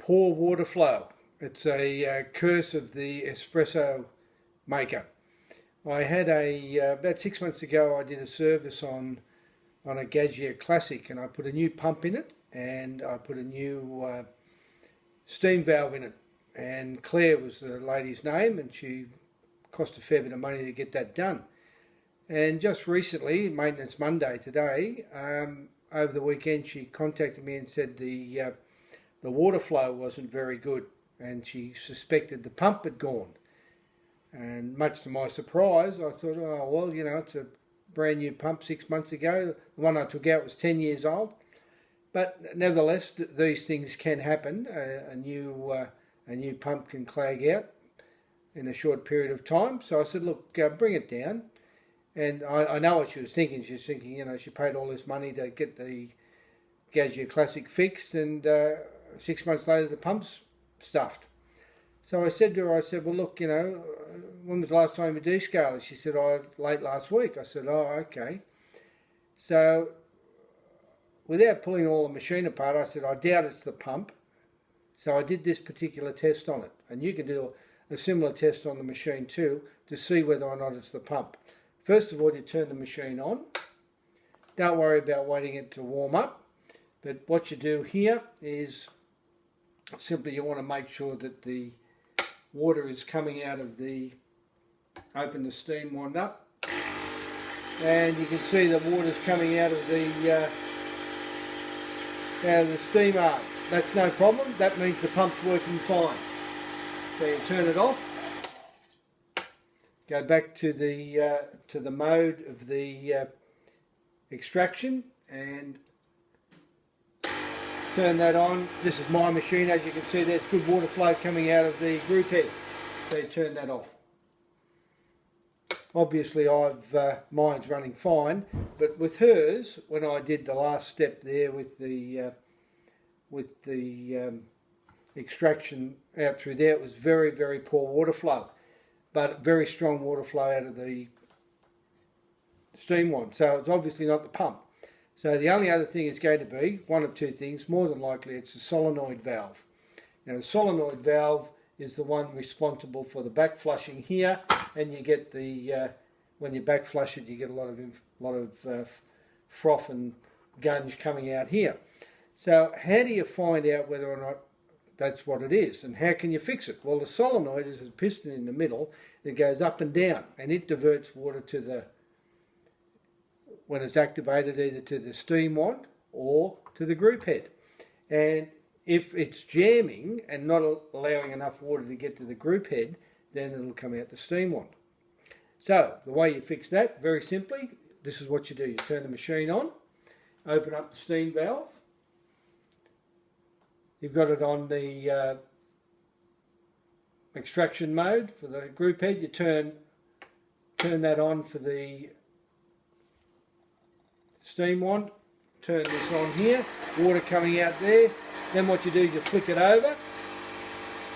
poor water flow. It's a curse of the espresso maker. I had about 6 months ago, I did a service on a Gaggia Classic, and I put a new pump in it, and I put a new steam valve in it. And Claire was the lady's name, and she cost a fair bit of money to get that done. And just recently, Maintenance Monday today, over the weekend, she contacted me and said the water flow wasn't very good, and she suspected the pump had gone. And much to my surprise, I thought, oh well, it's a brand new pump 6 months ago. The one I took out was 10 years old. But nevertheless, these things can happen. A new pump can clag out in a short period of time. So I said, look, bring it down. And I know what she was thinking. She was thinking, she paid all this money to get the Gaggia Classic fixed, and 6 months later the pump's stuffed. So I said to her, well, look, when was the last time you descaled it? She said, late last week. I said, oh, okay. So without pulling all the machine apart, I said, I doubt it's the pump. So I did this particular test on it. And you can do a similar test on the machine too to see whether or not it's the pump. First of all, you turn the machine on. Don't worry about waiting it to warm up. But what you do here is simply you want to make sure that the water is coming out of open the steam wand up. And you can see the water's coming out of the steam arm. That's no problem. That means the pump's working fine. So you turn it off. Go back to the mode of the extraction and turn that on. This is my machine. As you can see, there's good water flow coming out of the group head. So you turn that off. Obviously, mine's running fine, but with hers, when I did the last step there with the extraction out through there, it was very, very poor water flow, but very strong water flow out of the steam wand. So it's obviously not the pump. So the only other thing is going to be one of two things. More than likely, it's the solenoid valve. Now, the solenoid valve is the one responsible for the back flushing here, and you get when you back flush it, you get a lot of froth and gunge coming out here. So how do you find out whether or not that's what it is, and how can you fix it? Well, the solenoid is a piston in the middle that goes up and down, and it diverts water when it's activated, either to the steam wand or to the group head. And if it's jamming and not allowing enough water to get to the group head, then it'll come out the steam wand. So the way you fix that, very simply, this is what you do. You turn the machine on, open up the steam valve. You've got it on the extraction mode for the group head. You turn that on for the steam wand. Turn this on here. Water coming out there. Then what you do is you flick it over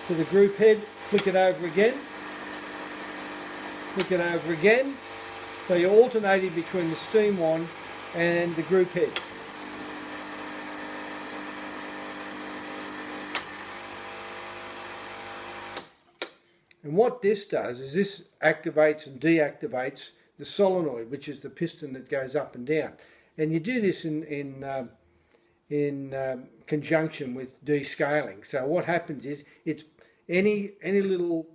to the group head. Flick it over again. Flick it over again. So you're alternating between the steam wand and the group head. And what this does is this activates and deactivates the solenoid, which is the piston that goes up and down. And you do this in conjunction with descaling. So what happens is it's any little,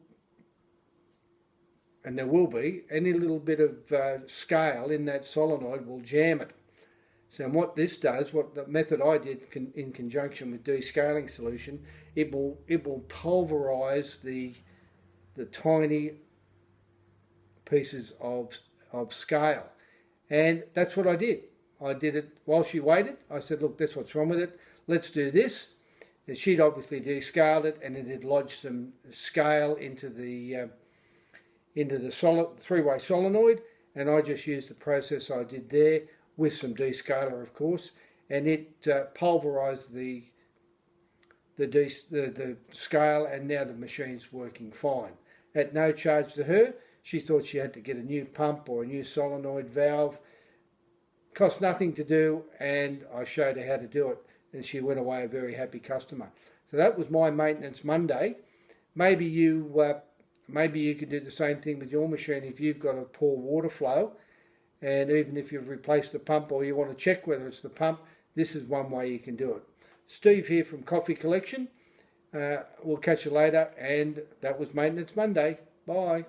and there will be, any little bit of scale in that solenoid will jam it. So what this does, what the method I did in conjunction with descaling solution, it will pulverise the tiny pieces of scale. And that's what I did. I did it while she waited. I said, look, that's what's wrong with it. Let's do this. And she'd obviously descaled it, and it had lodged some scale into the three-way solenoid, and I just used the process I did there with some descaler, of course, and it pulverised the scale, and now the machine's working fine. At no charge to her. She thought she had to get a new pump or a new solenoid valve. Cost nothing to do, and I showed her how to do it. and she went away a very happy customer. So that was my Maintenance Monday. Maybe you could do the same thing with your machine if you've got a poor water flow, and even if you've replaced the pump or you want to check whether it's the pump, this is one way you can do it. Steve here from Coffee Collection. We'll catch you later, and that was Maintenance Monday. Bye.